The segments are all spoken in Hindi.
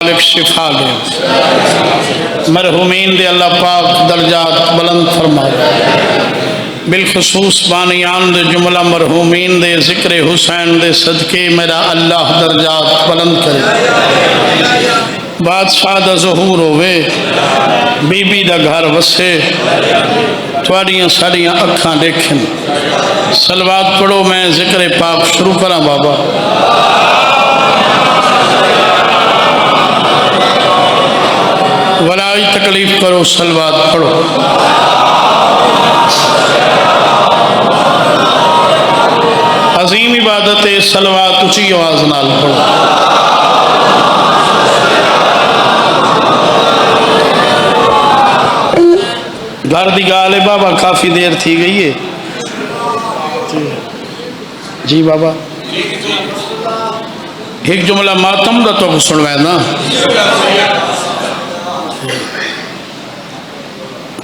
मालिक शिफा दे, मरहूमीन दे अल्लाह पाक दर्जात बुलंद फरमाए। बिलखसूस बानियान दे जुमला मरहूमीन दे जिक्र हुसैन दे सदके मेरा अल्लाह दर्जात बुलंद करे। बादशाह दा ज़हूर होवे, बीबी दा घर वसे, थोड़ियां सारियां अखां देखन। सलवात पढ़ो, मैं जिक्र पाक शुरू करा बाबा। वलाई तकलीफ करो, सलवात पढ़ो। अजीम इबादत है, सलवात ऊंची आवाज नाल पढ़ो। घर की गाल है बाबा, काफी देर थी गई है जी बाबा। एक जुमला मातम का तो सुनवाए ना,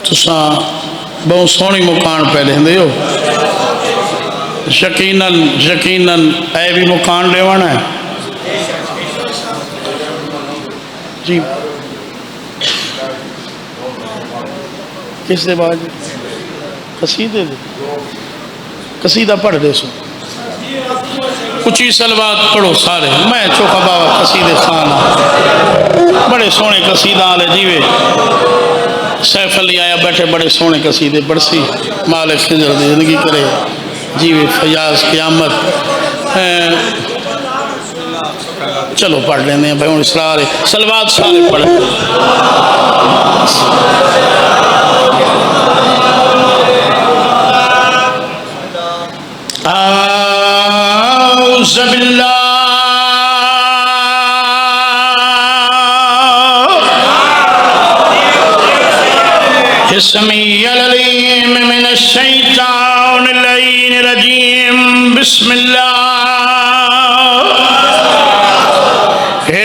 तुसा बहुत सोहनी मुकान पे लेंदे हो। यकीनन यकीनन ऐ भी मुकान लेवाना है जी। किस दे बाद कसीदे दे, कसीदा पढ़ दे सो। उची सलवात पढ़ो सारे। मैं चोखा बाबा कसीदे खान, बड़े सोहने कसीदा आले जीवे। सैफ अली आया बैठे, बड़े सोहने कसीदे बरसी। मालिक खिजर दी जिंदगी करे जीवे। फयाज क़यामत। चलो पढ़ लेने भाई हूँ सारे सलवात सारे पढ़। औज़ु बिल्लाहि समीउल अलीम मिनश शैतानिर रजीम। बिस्मिल्लाहिर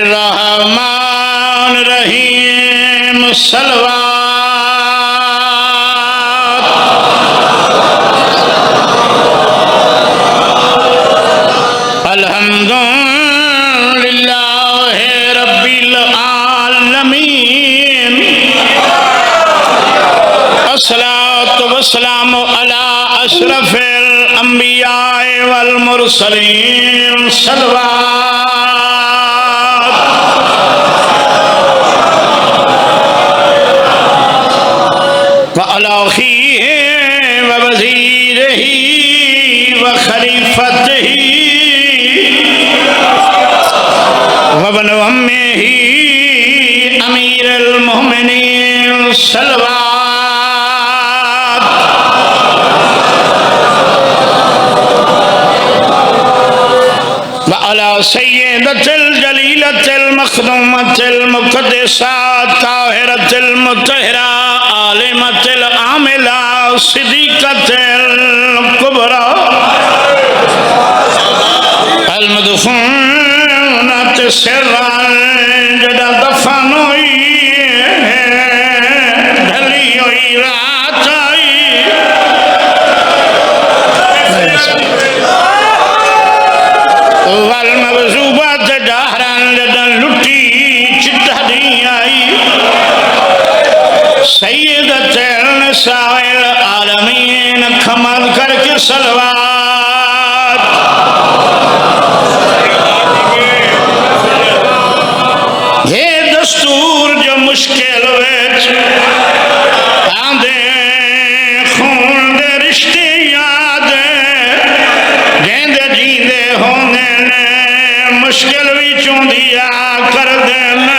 रहमानिर रहीम। सलवात। अल्हम्दुलिल्लाहि रब्बिल आलमीन। अस्सलातु वस्सलामु अला अशरफिल अंबिया वल मुरसलीन। सलवात। व अला अखीहि व वज़ीरिही व खलीफतिही वबन अम्मिही अमीरुल मोमिनीन। सलवात। व अला सय्यदतिल जलीलतिल मखदूमतिल मुक़द्दसात ताहिरतिल मुतहहरा आलिमतिल आमिला सिद्दीक़तिल कुबरा अल मदफूनत सिर्रन जदा दफन हुई ढली हुई रात आई। वल मबज़ूबत दहरन जदा लुटी चिट्ठी आई। सय्यदतिल निसाइल आलमीन। खमल करके सलवात। ये दस्तूर जो मुश्किल आंदे खून दे रिश्ते याद जेंदे जींदे होंदे ने मुश्किल भी चुंदिया कर देना।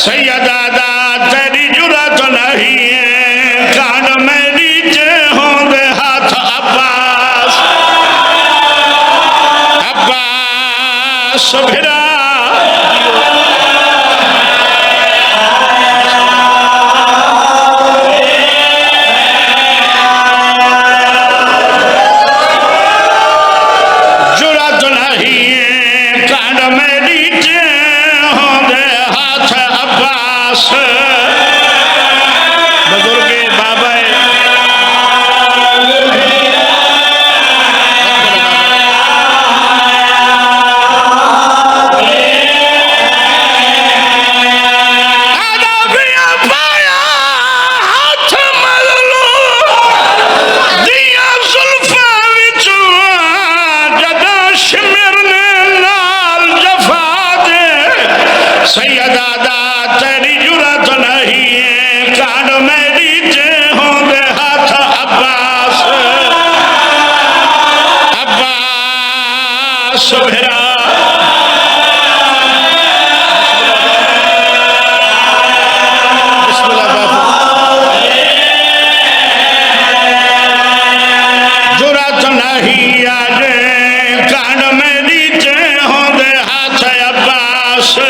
सैयदा तेरी जुरत नहीं है कान में नीचे होंगे हाथ अब्बास अब्बास भिड़ा जुरत नहीं है कान में नीचे होंगे हाथ अब्बास बुजुर्ग बाबा सैयदा तेरी जुरत नहीं है कान में नीचे होंगे हाथ अब्बास अब्बास भिड़ा जुरत नहीं आज कान में नीचे होंगे हाथ अब्बास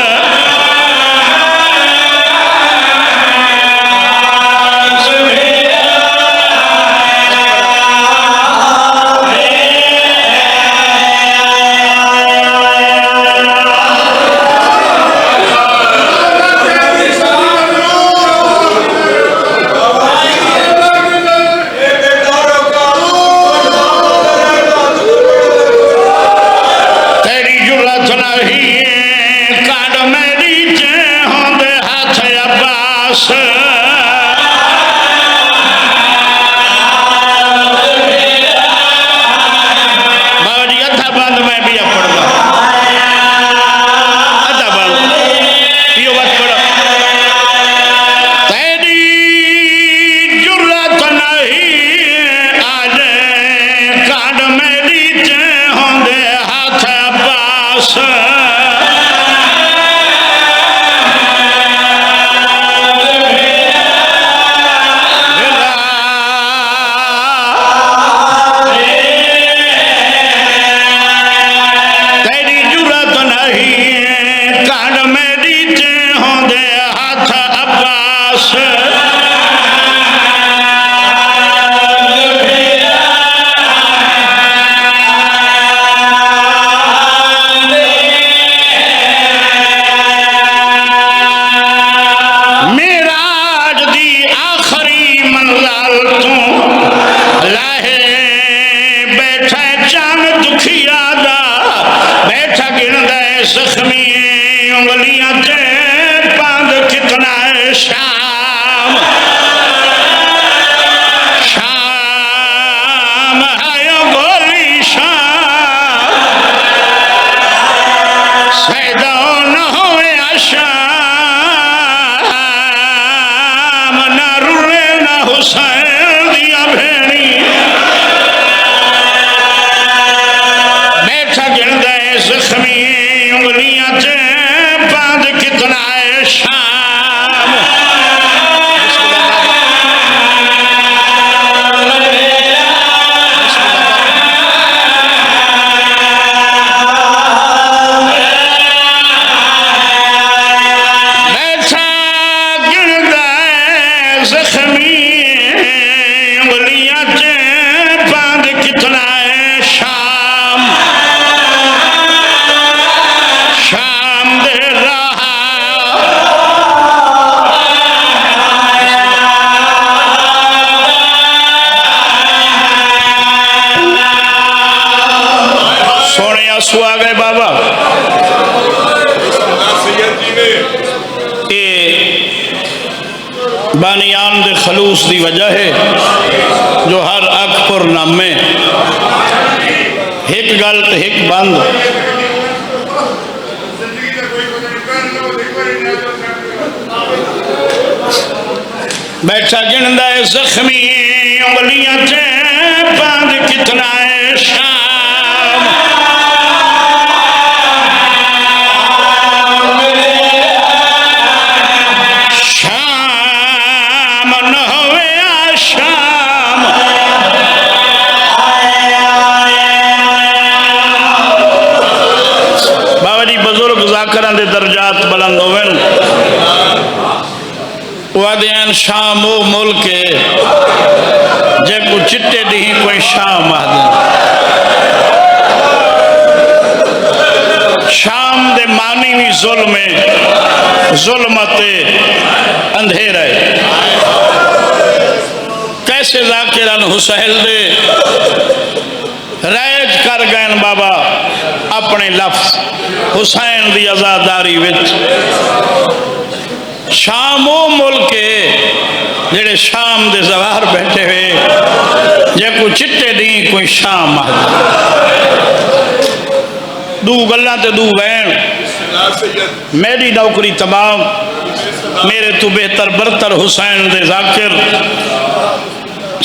जख्मी उंगलियां ते पांद कितना है शाम शाम है गोली शाम सैदा न होए शाम न रुले न हुसैन दिया भेड़ी बैठा गिन गए जख्मी उंगलियां से बांध कितना है शाम बैठा गिन गए जख्मी उंगलियां से बांध कितना है शाम शाम दे रहा सोने आंसू आ गए बाबा ये बानियान दे खलूस दी वजह है जो हर अकबर नामे एक गल ते एक बंद बैठा गिनदा है जख्मी उंगलियां से बांध कितना है शाम वादयान शाम वो मुल्क जेको चिट्टे डी कोई शाम आदे शाम दे मानी भी जुल्म जुल्मते अंधेरा है। कैसे जाकिरान हुसैन दे रैज कर गए बाबा अपने लफ्ज हुसैन दी आजादारी विच। शाम वो मुल्क जेड़े शाम दे जवार बैठे हुए जे कोई चिट्टे दी कोई शाम आ दू गल्लां ते दू बहन मेरी नौकरी तमाम मेरे तो बेहतर बरतर हुसैन दे जाकिर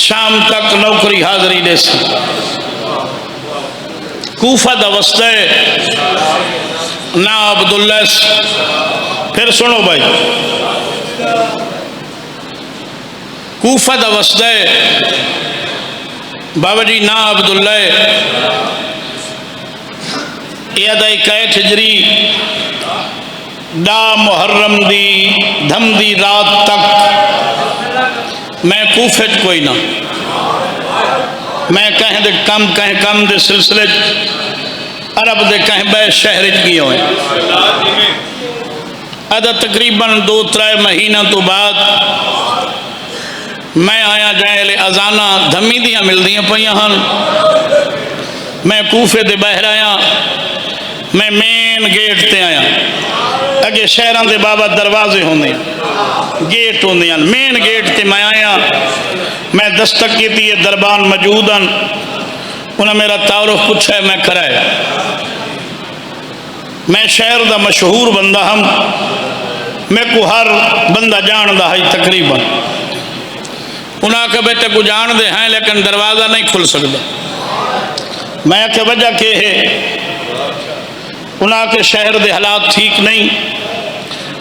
शाम तक नौकरी हाजरी दे कूफा दा वस्ता ना अब्दुल्ला। फिर सुनो भाई कूफा दा वस्ता बाबा जी ना अब्दुल्ला कैठ हिजरी डा मुहर्रम दी धम दी रात तक मैं कूफे कोई ना मैं कहें दे कम दे सिलसिले अरब दे कहें बै शहर गए हुए अदा तकरीबन 2-3 महीना तो बाद मैं आया जाए अजाना धमी दियाँ मिलदियाँ पईयां हन। मैं कूफे दे बहर आया मैं मेन गेट ते आया अगे शहरों के बाबा दरवाजे होंगे गेट होंगे मेन गेट ते मैं आया मैं दस्तक की थी दरबान मौजूदन उन्हें मेरा तारुफ पूछा मैं कराया मैं शहर का मशहूर बंदा हम मैं को हर बंदा जानता है तकरीबन। उन्हें आख्या बेटे को जानते हैं लेकिन दरवाज़ा नहीं खुल सकता। मैं आख्या वजह के है उन्हें आख्या शहर के हालात ठीक नहीं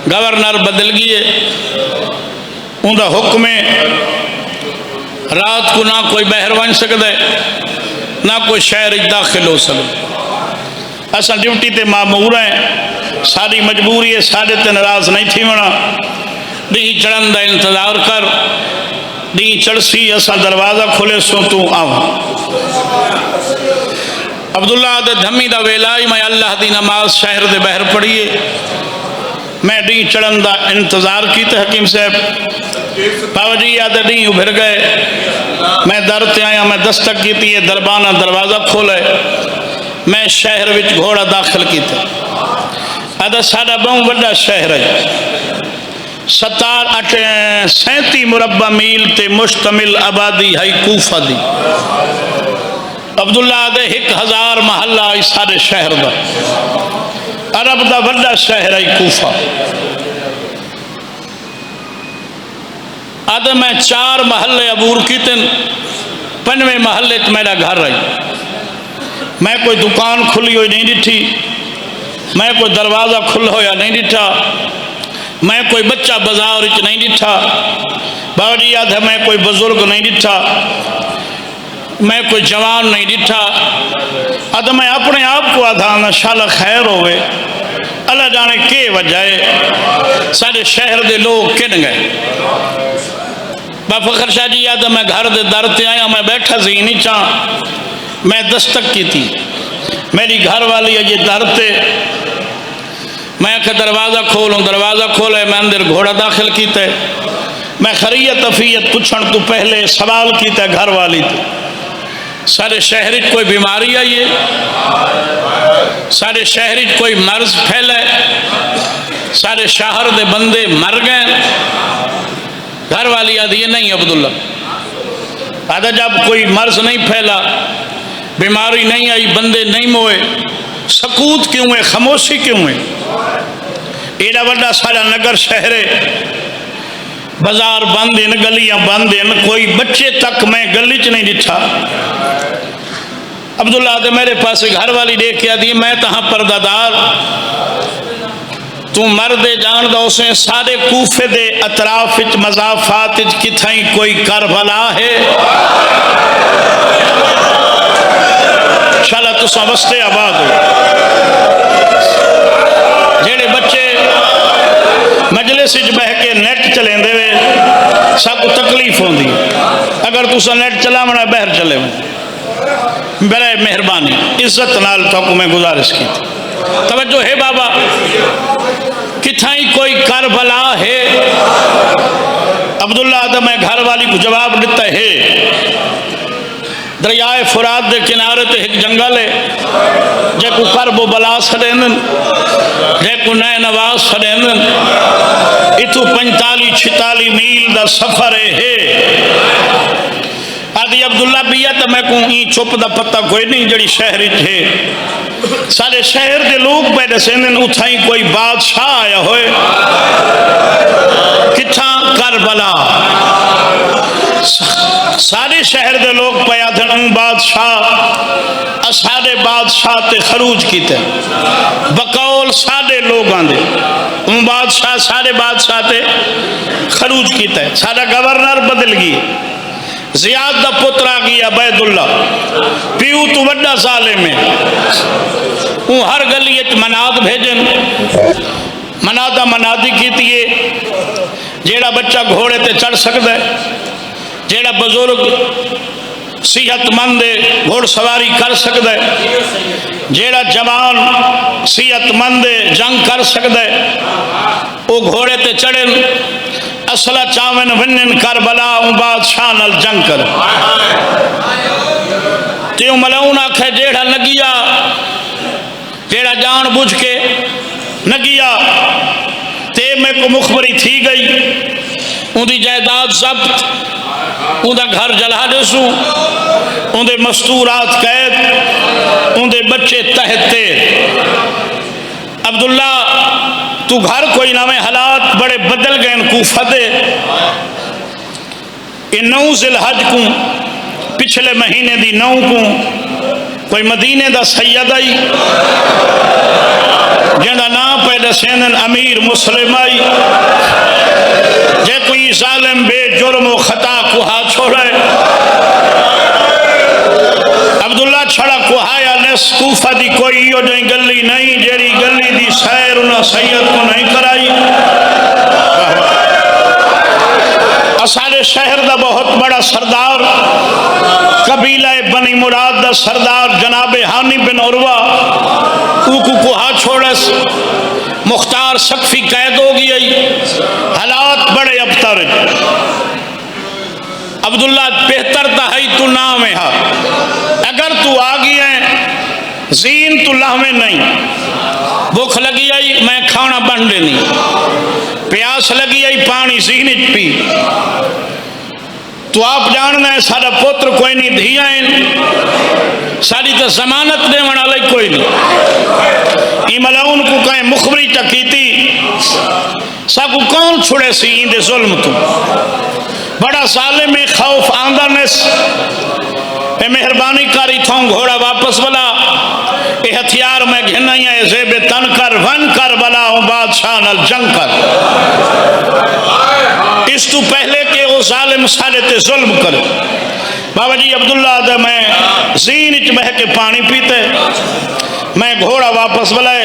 गवर्नर बदल गए उनका हुक्म है रात को ना कोई बहर बन सकता है ना कोई शहर दाखिल हो सकता। असा ड्यूटी ते मामूर हैं सारी मजबूरी है साढ़े ते नाराज नहीं थी होना डी चढ़न का इंतजार कर डी चढ़सी असा दरवाजा खोले सो तू आव। अब्दुल्ला दे धमी दा वेला ही मैं अल्लाह दी नमाज शहर दे बहर पढ़िए मैं डी चढ़न का इंतजार किया हकीम साहब बाबा जी या डी उभर गए मैं दर ते आया मैं दस्तक की दरबाना दरवाजा खोले मैं शहर विच घोड़ा दाखिल किया। अदा साडा बहुत बड़ा शहर है 37 मुरब्बा मील ते मुश्तमिल आबादी है कूफा दी। अब्दुल्ला दे 1000 महल्ला सारे शहर का अरब का बड़ा शहर है कूफा। अद मैं 4 महल्ले अबूर किते 5वें महल्ले मेरा घर है। मैं कोई दुकान खुली हुई नहीं दिठी मैं कोई दरवाज़ा खुला होया नहीं दिठा मैं कोई बच्चा बाजार नहीं दिठा बाबा जी याद है मैं कोई बुजुर्ग नहीं दिठा मैं कोई जवान नहीं दिठा। अद मैं अपने आप को आधा शाला खैर होवे अल्लाह जाने के वजह है सारे शहर के लोग किन गए। फखर शाह जी याद मैं घर के दर ते आया मैं बैठा सी नीचा मैं दस्तक की थी मेरी घर वाली है ये दर ते मैं आख्या दरवाज़ा खोलूँ दरवाज़ा खोले मैं अंदर घोड़ा दाखिल किया मैं खरीयत अफीयत पूछण तो पहले सवाल किया घर वाली थी सारे शहर कोई बीमारी आई है सारे शहर कोई मर्ज फैला सारे शहर के बंदे मर गए। घर वाली आदि नहीं अब्दुल्ला आदा जब कोई मर्ज नहीं फैला बीमारी नहीं आई बंदे नहीं मोए सकूत क्यों है खामोशी क्यों है। एडा बड़ा सारा नगर शहर है बाजार बंद इन गलियां बंद इन कोई बच्चे तक मैं गली च नहीं दिखा। अब्दुल्ला दे मेरे पास घर वाली देख के आदि मैं तहाँ परदादार तू मर्दे जान दो उसे सारे कूफे दे अतराफ मजाफात किथाई कोई करबला है शाला तुसा वस्ते आबाद हो। जेड़े बच्चे मजलिस बह के नेट चलेंदे वे होंगी। अगर तुसा नेट चलावना बहर चले बड़े मेहरबानी इज्जत नाल तो मैं गुजारिश की तवज्जो है बाबा किथाई कोई करबला है। अब्दुल्ला आदम घर वाली को जवाब दिता है दरियाए फुरात के किनारे ते एक जंगल है जेको करबो बला सड़ेंदन जेको नए नवाज सड़ेंदन इतु 45-46 मील का सफर है। आदि अब्दुल्ला बिया तो मैं को चुप का पता कोई नहीं जड़ी शहर है सारे शहर के लोग पे दसेंदन उथाई कोई बादशाह आया होए किथा करबला सारे शहर के लोग पे आधन बादशाह सारे बादशाह ते खरूज किते बकौल सारे लोग आंदे बादशाह सारे बादशाह ते खरूज किते सारा गवर्नर बदल गई जियाद दा पुत्र आ गया अबैदुल्ला प्यू तो वड्डा साले में हर गली मनाद भेजन मनादा मनादी की जेड़ा बच्चा घोड़े ते चढ़ सकता है जेड़ा बुजुर्ग सेहतमंद घोड़सवारी कर सकता है जेड़ा जवान सेहतमंद जंग कर सकता है वो घोड़े ते चढ़न असला चावन वनन करबला बादशाह नाल जंग कर त्यो मलाउन आखे जेड़ा लगिया जेड़ा जान बुझ के नगिया ते मैं को मुखबरी थी गई उनकी जायदाद जब्त उनका घर जला देसू उनके मस्तूरात कैद उनके बच्चे तहते। अब्दुल्ला तू घर कोई ना में हालात बड़े बदल गए कूफा दे 9 ज़िलहज को पिछले महीने दी 9 को कोई मदीने का सैयद आई जिंदा नाम पे दसेंदन अमीर मुस्लिम आई जे कोई जालिम बेजुर्म खता कुहा छोड़े अब्दुल्ला छड़ा कुहाया नेस कूफा दी कोई यो जो गली नहीं जेरी गली दी सैर उन्हें सैयद को नहीं कराई। सारे शहर का बहुत बड़ा सरदार कबीला बनी मुराद दा सरदार जनाबे हानी बिन उर्वा कुहा छोड़स मुख्तार सकफी कैद हो गई हालात बड़े अबतर। अब्दुल्ला बेहतर है तू नाम है अगर तू आ गई है जीन तू लावे नहीं भूख लगी आई मैं खाना बन देनी प्यास लगी आई पानी जीन पी तो आप जानना है सारा पुत्र कोई नहीं धिया सारी तो जमानत देने वाले कोई नहीं मलाउन को कहीं मुखबरी टकी थी सबको कौन छुड़े सी इंदे जुल्म तो बड़ा साले में खौफ आंदरनेस मेहरबानी करी थो घोड़ा वापस बला ये हथियार में घिना जेबे तन कर वन कर बला बादशाह नाल जंग कर इस तू पहले के वो जालिम साले ते जुल्म कर। बाबा जी अब्दुल्ला दे मैं जीन च बह के पानी पीते मैं घोड़ा वापस बुलाए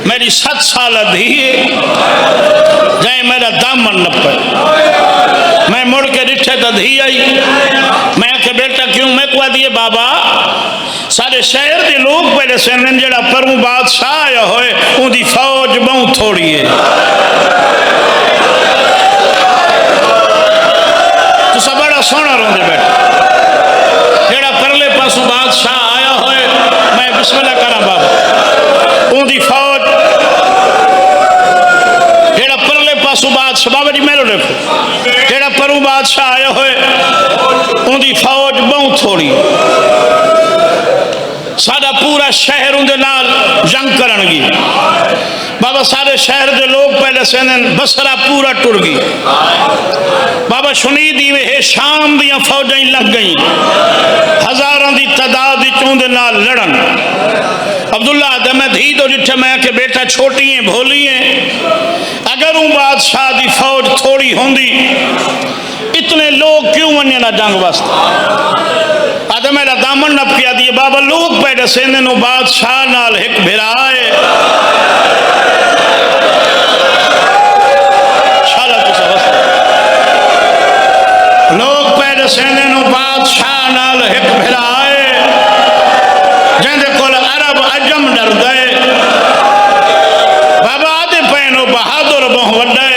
मेरी 7 साल धी जाए मेरा दामन न पे मैं मुड़ के रिठे तो धी आई मैं आखे बेटा क्यों मैं कुआ दिए बाबा सारे शहर के लोग पहले सेन जरा परू बादशाह आया होए उनकी फौज बहुत थोड़ी है तुसा बड़ा सोना रोंदे बेटा जेड़ा परले पासों बादशाह आया होए मैं बिस्मिल्लाह करा बाबा उनकी फौज जेड़ा परले पासों बादशाह बाबा जी मेरे देखो जेड़ा परू बादशाह आया होए उनकी फौज बहुत थोड़ी सारा पूरा शहर उनके नाल जंग करनगी बाबा सारे शहर के लोग पहले सेन बसरा पूरा टुर गई बाबा सुनी दी वे शाम दियां फौजां लग गई हजारों की तादाद उनके नाल लड़न। अब्दुल्ला मैं धी तो जिठे मैं के बेटा छोटी है भोली है अगर वो बादशाह की फौज थोड़ी होंदी इतने लोग क्यों वना जंग वास्ते आदे मेरा दामन नपकिया दिए बाबा लोग पैदे सेने नो बादशाह नाल एक भिराए दसेंदे नु बादशाह नाल एक भिराए जिंदे कोल अरब अजम डरदे बाबा आदे पैनो बहादुर बहु वड्डे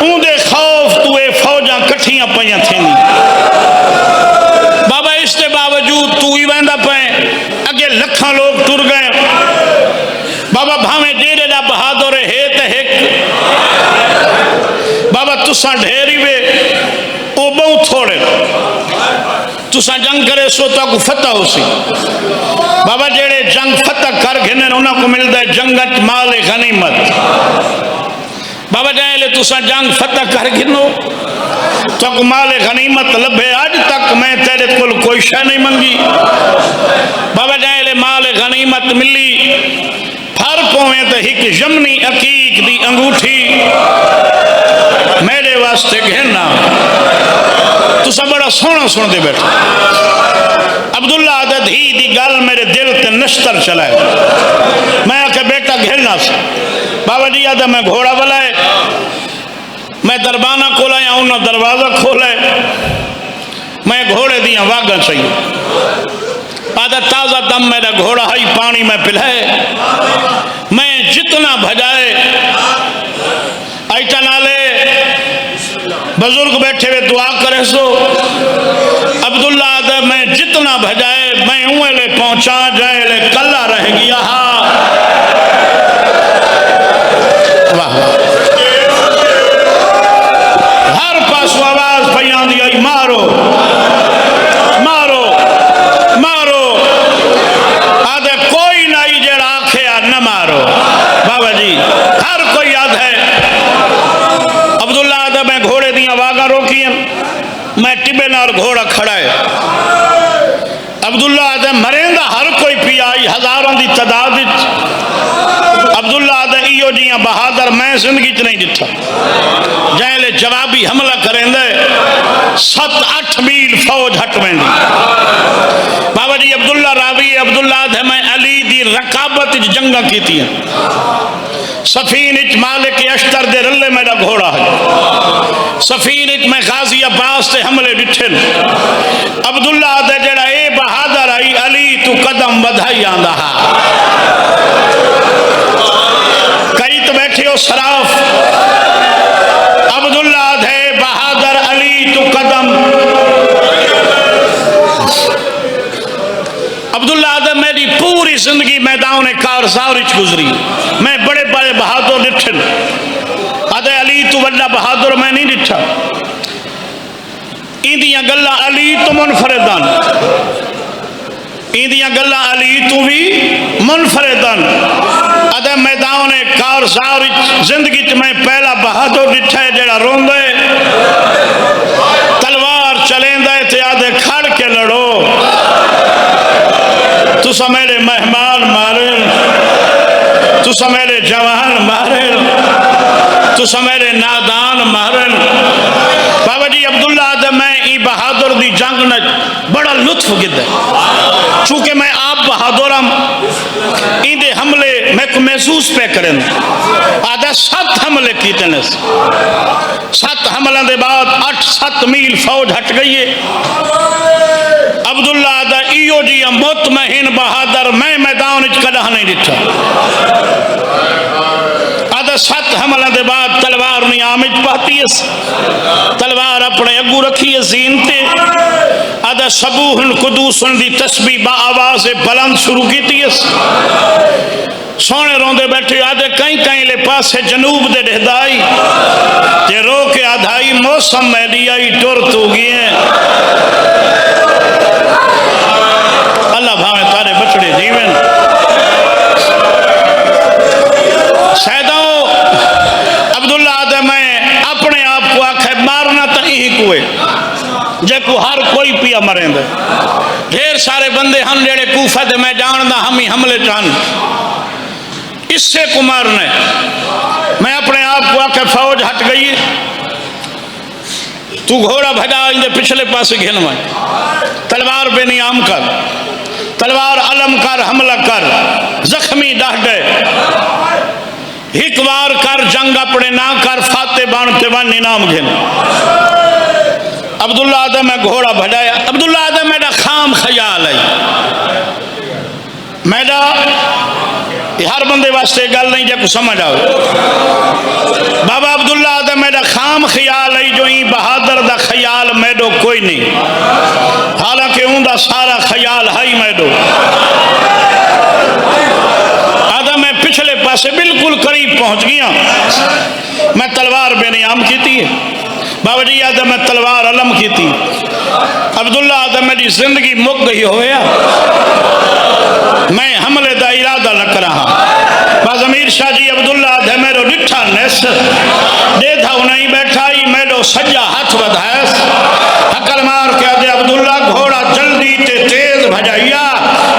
ऊंदे खौफ तुए फौजा कठियां पईयां थींदी बाबा इसके बावजूद तू ही वेंदा पे अगे लखां लोग टुर गए बाबा भावे जेड़े दा बहादुर है ते एक बाबा तुसा ढेरी वे ओ बहुत थोड़े तुसा जंग करे सो तो को फतह हो सी बाबा जेड़े जंग फतह कर घिने उन्हां को मिलदा है जंगत माल गनीमत बाबा जाए तुसा जंग फतह कर घिनो तो को माल गनीमत लभे आज तक मैं तेरे कोल कोई शय नहीं मंगी बाबा जाए माल गनीमत मिली फर पोवे तो एक यमनी अकीक दी अंगूठी मेरे वास्ते घेरना तुसा बड़ा सोहना सुनते बैठे अब्दुल्ला दी धी दी गल मेरे दिल ते नश्तर चलाए मैं आखे बेटा घेरना से बाबा जी आदा मैं घोड़ा बुलाए मैं दरबाना खोलाया उन्हें दरवाजा खोले मैं घोड़े दिया वागा चाहिए आदा ताजा दम मेरा घोड़ा है पानी में पिलाए मैं जितना भजाए ऐसा नाले बुजुर्ग बैठे हुए दुआ करे सो अब्दुल्ला आदा मैं जितना भजाए मैं उए ले पहुंचा जाए ले कला रह गया वाह हर पास आवाज पई आंदी आई मारो मारो मारो आदे कोई नहीं जेड़ा आखे न मारो बाबा जी हर कोई याद है अब्दुल्ला आदा मैं घोड़े दिया वागा रोकी मैं टिबे नाल घोड़ा खड़ा है अब्दुल्ला आदा मरेंदा हर कोई पिया आई हजारों की तादाद अब्दुल्ला आदा इो जिया बहादुर मैं जिंदगी च नहीं दिता जैले जवाबी हमला करेंदे 7-8 मील फौज हट वेंदी बाबा जी अब्दुल्ला रावी अब्दुल्ला आदा मैं अली दी रकाबत जंगा कीती सफीन मालिक अश्तर दे रले मेरा घोड़ा है सफीन मैं गाजी अब्बास से हमले डिठे अब्दुल्ला आदा जड़ा ए बहादुर आई अली तू कदम बधाई आंदा कई तो बैठे हो शराफ अब्दुल्ला आदे बहादुर अली तू कदम अब्दुल्ला आदे मेरी पूरी जिंदगी मैदान कारज़ार गुजरी मैं बड़े बड़े बहादुर डिठे आदे अली तू वड्डा बहादुर मैं नहीं डिठा इंदियां गल्लां अली तू मुनफरिदन इंदियां गल्लां अली तू भी मुनफरिदन अदे मैदान कारज़ार जिंदगी च मैं पहला बहादुर डिठा है जेड़ा रोंदे तलवार चलेंदा ते आदे खड़ के लड़ो तुसा मेरे मेहमान मारे तुसा मेरे जवान मारे तुसा मेरे नादान मारन बाबा जी अब्दुल्ला आदे मैं ई बहादुर दी जंग न बड़ा लुत्फ गिदा चूंकि मैं आप बहादुर हम इंदे हमले मैं को महसूस पे करें आधा 7 हमले कीते ने 7 हमलों के बाद 8-7 मील फौज हट गई है अब्दुल्ला आदा इो जी मुतमहीन बहादुर मैं मैदान कदा नहीं दिता आदा 7 हमलों के बाद तलवार नहीं आमिज पाती है तलवार अपने अगू रखी है जीन ते आदा सबूहन कुदूसन दी तस्बीह बा आवाज बुलंद शुरू की सोने रोंदे बैठे आदे कई कई ले पासे जनूब दे डेदाई ते रो के आधाई मौसम में दियाई टुर तू गए अल्लाह भावे तारे बछड़े जीवन सैदा अब्दुल्ला आदे मैं अपने आप को आखे मारना तो यही कुए जे को हर कोई पिया मरेंदे ढेर सारे बंदे हम जेड़े कूफा दे मैं जानदा हम ही हमले चाहन इससे कुमार ने मैं अपने आप को आके फौज हट गई तू घोड़ा भजा इनके पिछले पास घेन में तलवार बेनियाम कर तलवार अलम कर हमला कर जख्मी डाढ़े एक बार कर जंग अपने ना कर फाते बाण ते वन इनाम घेन अब्दुल्ला आदम मैं घोड़ा भजाया। अब्दुल्ला आदम मेरा खाम ख्याल आई, मेरा हर बंदे वास्ते गल नहीं जो समझ आओ। बाबा अब्दुल्ला आदम मेरा खाम ख्याल आई जो ही बहादुर दा ख्याल मैडो कोई नहीं, हालांकि उनका सारा ख्याल है ही मैडो। आदम मैं पिछले पासे बिल्कुल करीब पहुंच गया, मैं तलवार बेनियाम की थी। बाबा जी आदम मैं तलवार अलम की थी। अब्दुल्ला आदम मेरी जिंदगी मुक गई होया, मैं हमले का इरादा न करा। बस अमीर शाह जी अब्दुल्ला आदम मेरो डिठा नेस देखा नहीं बैठा ही मेरो सज्जा हाथ बधायस, हकल मार के आदे अब्दुल्ला घोड़ा जल्दी ते तेज भजाइया।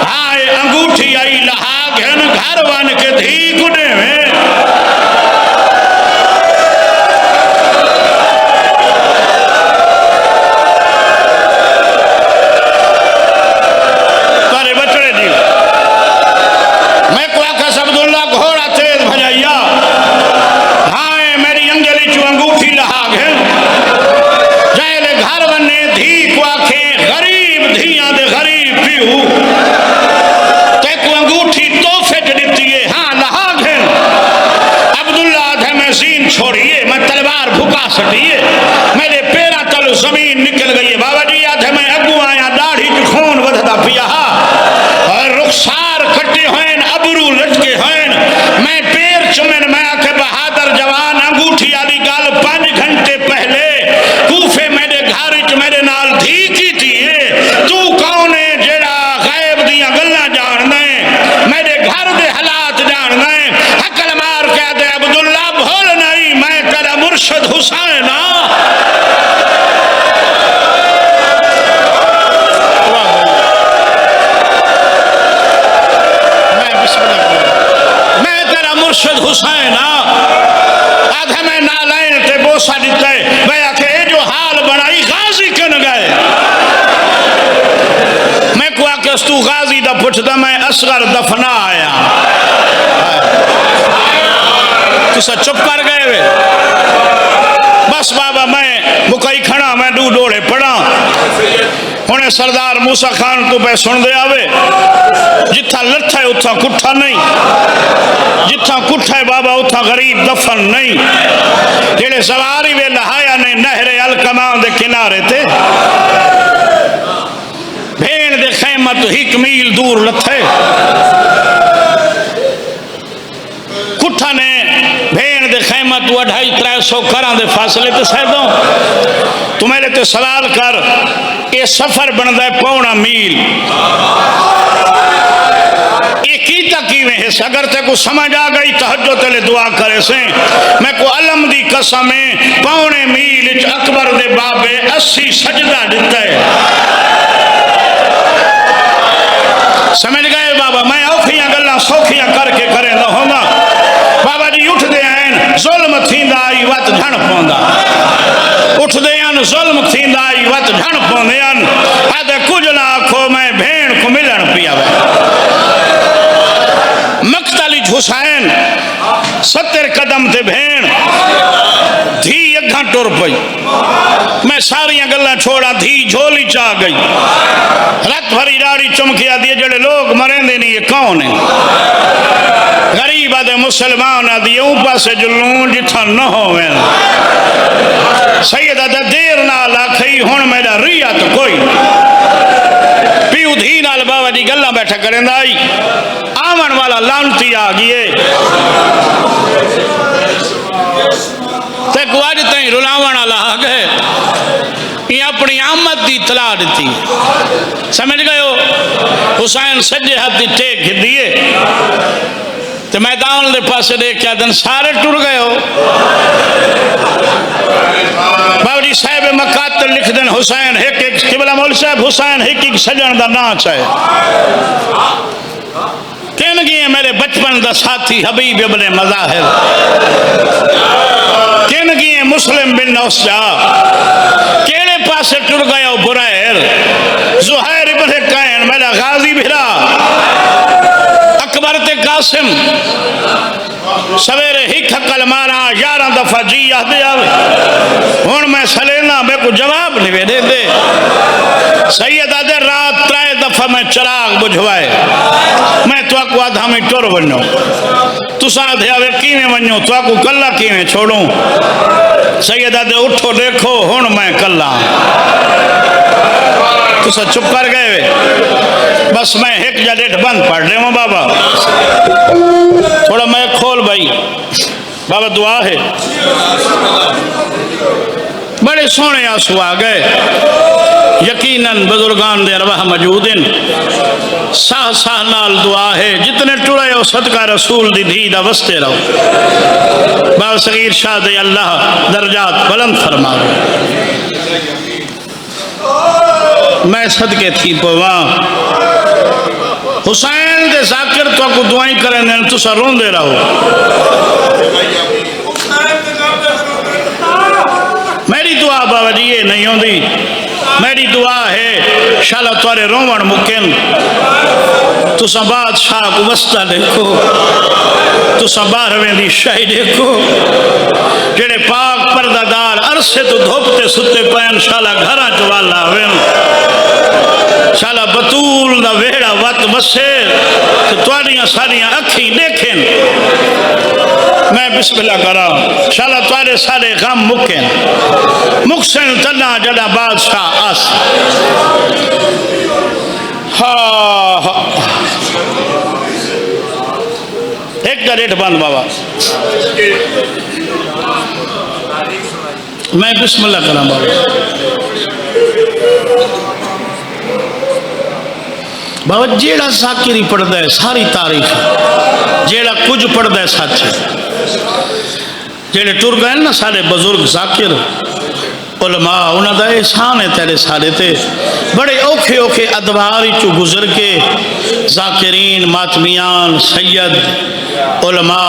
हाय अंगूठी आई लहा घन घर बन के धी गुने में। छोड़िए मैं तलवार भुका सटिए, मेरे पैरा तल जमीन निकल गई है। बाबा जी आधे मैं अगू आया, दाढ़ी च खून वधदा पिया और रुखसार कटे हैं, अबरू लटके हैं। मैं पैर चुमन मैं आखे बहादुर जवान अंगूठी वाली गल 5 घंटे पहले कूफे मेरे घर च मेरे नाल धी की थी। तू कौन है जेड़ा गैब दियां गल्लां जानदा है, मेरे घर दे हालात जानदा है। हकल मार के दे अब्दुल्ला भूल नहीं मैं तेरा मुर्शद हुसैन। मैं तेरा मुर्शद हुसैन आधे में नालैन ते बोसा दिते मैं आखे जो हाल बनाई गाजी कन गए। मैं को आके तू गाजी दा पुछदा मैं असगर दफना आया। तुसा चुप कर गए वे। बस बाबा मैं मुकई खड़ा, मैं दू डोले पड़ा। हुणे सरदार मूसा खान तू पे सुन दे आवे, जिथा लट्ठा है उथा कुट्ठा नहीं, जिथा कुट्ठा है बाबा उथा गरीब दफन नहीं। जेड़े सवारी वे लहाया ने नहरे अलकमा दे किनारे ते भेड़ दे खैमत 1 मील दूर लथे। कुट्ठा ने भेड़ दे खैमत 250-300 घरां दे फासले ते सैदों। तू मेरे ते सवाल कर, ये सफर बनता है 1.25 मील। ये कीता किवें है? अगर ते को समझ आ गई तहज्जुद तेले दुआ करे से। मैं को अलम दी कसम है 1.25 मील अकबर दे बाबे 80 सजदा दिता है। समझ गए बाबा? मैं औखियां गल्लां सौखियां करके करे न होंदा। बाबा जी उठदे हैं जुल्म थींदा आई वत झण पौंदा, उठदे हैं जुल्म थींदा आई वत झण पौंदे हैं। आदे कुछ ना आखो मैं भेड़ को मिलन पिया। मक्तली हुसैन 70 कदम ते भेड़ धी अखा टुर पई। मैं सारिया गल्लां छोड़ा, धी झोली चा गई। रत भरी राड़ी चमकिया दी जेड़े लोग मरेंदे नहीं ये कौन है? गरीब आदे मुसलमान आदि पासे जुलून जिथा न होवे। सैयद आदे देर नाल आखई हुण मेरा रिया तो कोई पीऊ धी नाल बाबा जी गल्लां बैठा करेंदा आई। आवन वाला लानती आ गई ते कुआज तई रुलावन वाला आ गए। ये अपनी आमद की इतला दी। समझ गए हो? हुसैन सज्जे हाथ की टेक दिए तो मैदान के पास देखा दिन सारे टुर गए हो। बाबा जी साहब मकातल लिख दें हुसैन एक एक किबला मौल साहब हुसैन एक एक सजन का नाच है। कहन गए मेरे बचपन का साथी हबीब इब्ने मज़ाहिर, कहन गए मुस्लिम बिन नौशा, केड़े पासे टुर गए बुरैर, ज़ुहैर इब्ने कैन मेरा गाजी भिरा, अकबर ते कासिम सवेरे हिक हकल मारा 11 दफा जी याद आवे हूँ मैं सलेना मेरे को जवाब नहीं दे दे सैयद आदे रात 3 दफा मैं चिराग बुझवाए मैं तो आधा में टुर वनो तुसा आधे आवे किवें वनो तो कला किवें छोड़ू सैयद आदे उठो देखो हूँ मैं कला तुसा चुप कर गए बस मैं एक या डेढ़ बंद पढ़ रहा हूँ बाबा थोड़ा मैं खोल भाई बाबा दुआ है बड़े सोने आंसू आ गए यकीनन बुजुर्गान दे अरवाह मौजूद हैं साह साह नाल दुआ है जितने टुरे हो सदका रसूल दी धी दा वस्ते रहो बाबा सगीर शाह दे अल्लाह दर्जात बुलंद फरमावे मैं सदके थी पवा हुसैन दे जाकिर तो को दुआई करें तुसा रोंदे रहो मेरी दुआ बाबा जी ये नहीं होती मेरी दुआ है शाला तुरे रोवण मुकिन तुसा बादशाह को वस्ता देखो तुसा 12वें दी शाही देखो जेड़े पाक पर्दादार अरसे तो धोपते सुते पैन शाला घर चवाला आवेन शाला बतूल दा वेड़ा वत बसे तो तुआड़ियां सारियां अखी देखें मैं बिस्मिल्लाह करा शाला तुरे सारे गम मुकें मुकसन तना जड़ा बादशाह आस हाँ एक रेट बंद बाबा मैं बिस्मिल्लाह करा बाबा जेड़ा जाकिरी पढ़ता है सारी तारीफ जेड़ा कुछ पढ़ता है सच जेड़े टुर गए ना सारे बुजुर्ग जाकिर उलमा उन्होंने एहसान है तेरे सारे ते बड़े औखे औखे अदवार चो गुजर के जाकिरीन मातमियान सैयद उलमा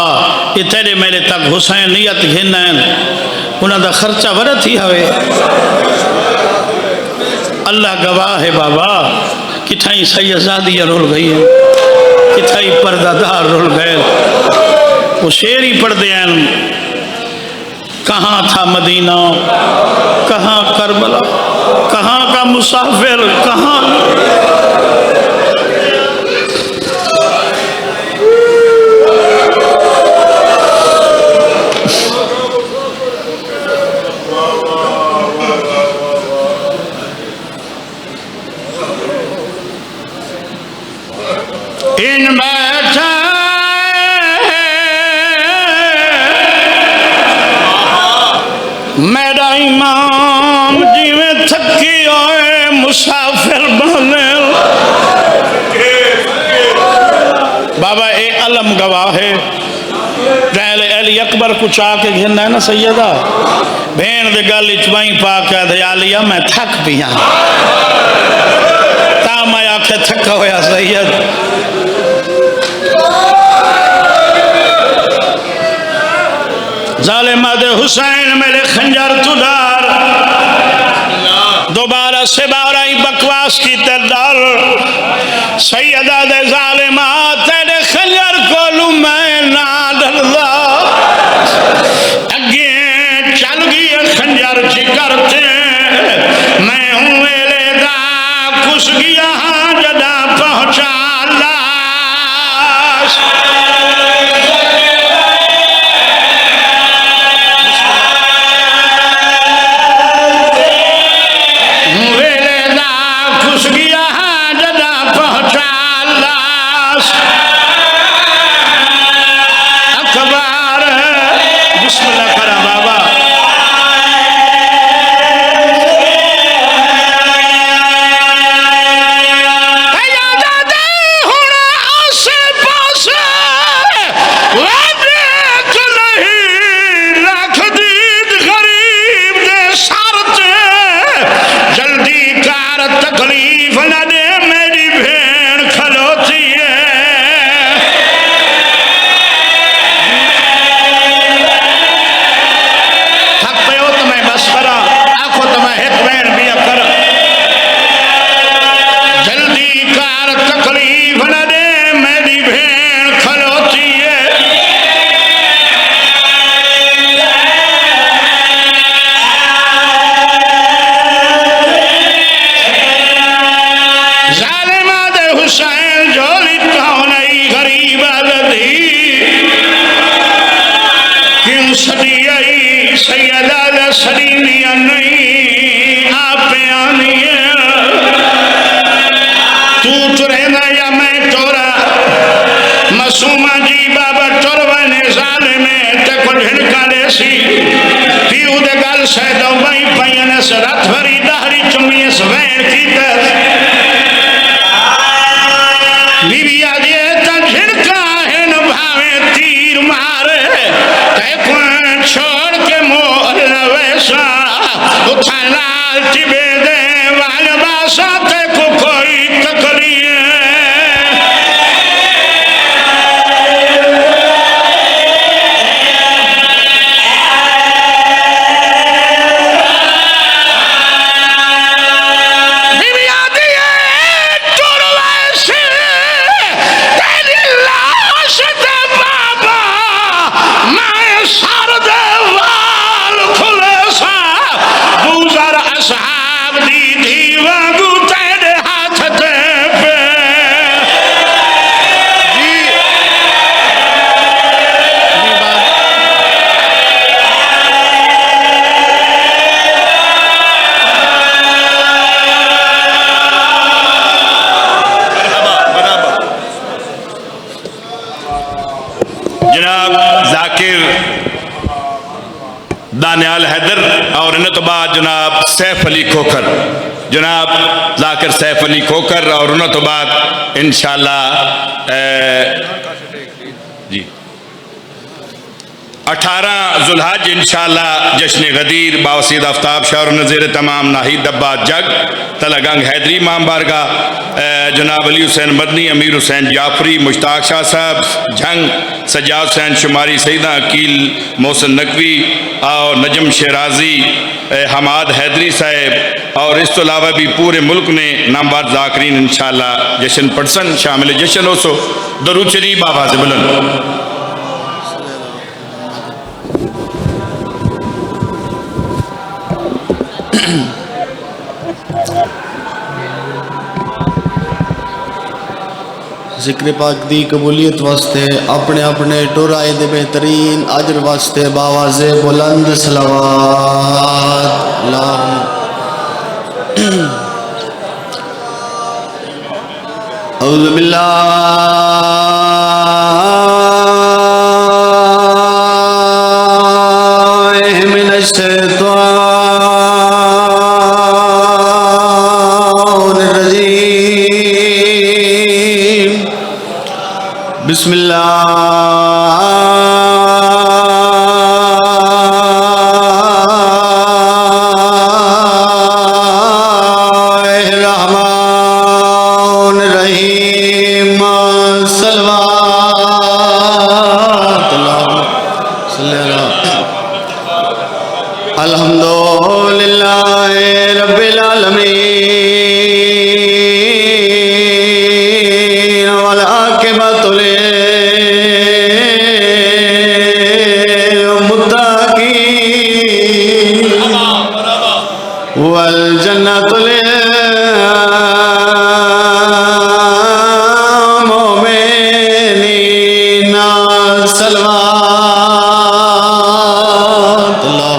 ये तेरे मेरे तक हुसैन नियत घिन उन्होंने खर्चा वरत ही हवे अल्लाह गवाह है बाबा किथाई सैयदादियाँ रुल गई हैं किथाई पर्दादार रुल गए वो शेर ही पढ़ते हैं कहाँ था मदीना कहाँ करबला कहाँ का मुसाफिर कहाँ इन बैठा मेरा इमाम जिमें थकी होए मुसाफिर बने बाबा ए अलम गवाह है अली अकबर कुछ आके घिरना है ना सैयदा भेड़ दे गल चबाई पा के दयालिया मैं थक पिया ता मैं आखे थका होया सैयद जालिमा दे हुसैन मेरे खंजर तुदार दोबारा से बारह बकवास की तरदार सैयदा दे जालिमा तेरे खंजर को लू मैं ना डरदा अगे चल गई खंजर करते मैं हूँ वेले दा खुश गया जदा पहुंचा लाश खुश गया जदा पहुंचा लाल सरीनिया नहीं आप आनी तू चुरेंदा या मैं चोरा मासूमा जी बाबा चोरवाने साले में ते को झिड़का देसी पीऊ दे गल सैदो बई पयन सरत भरी दहरी चुमी सवैण की बीबी आदि झिड़का है न भावे तीर मारे ते को छोड़ के मोर वैसा उठा लाल चिबे दे वाल बासा ते को कोई तकलीफ दानियाल हैदर और इन तो बाद जनाब सैफ अली खोखर जनाब जाकिर सैफ अली खोखर और उन तो बाद इंशाअल्लाह जी 18 जुल्हज इंशाअल्लाह जश्न गदीर बावसीद आफ्ताब शार नज़ीर तमाम नाहिद डब्बा जग तलगंग हैदरी इमाम बारगाह जनाब अली हुसैन मदनी अमीर हुसैन जाफरी मुश्ताक शाह साहब जंग सजाद हुसैन शुमारी सईदा अकील मोहसिन नकवी और नजम शराजी हमाद हैदरी साहब और इस तो अलावा भी पूरे मुल्क ने नामवर जाकरीन इंशाअल्लाह जश्न पड़सन शामिल जश्न हो सो दरूद शरीफ बाबा से बुलंद जिक्र पाक दी कबूलियत वास्ते अपने अपने टुराए दे बेहतरीन अजर वास्ते बावाज़े बुलंद सलावत औज़ु बिल्लाहि मिनश शैतानिर रजीम बिस्मिल्लाहिर्रहमानिर्रहीम सल्लल्लाहु अल्हम्दुलिल्लाहि रब्बिल आलमीन वल आकिबतु लिल मुत्तकीन वल जन्नतु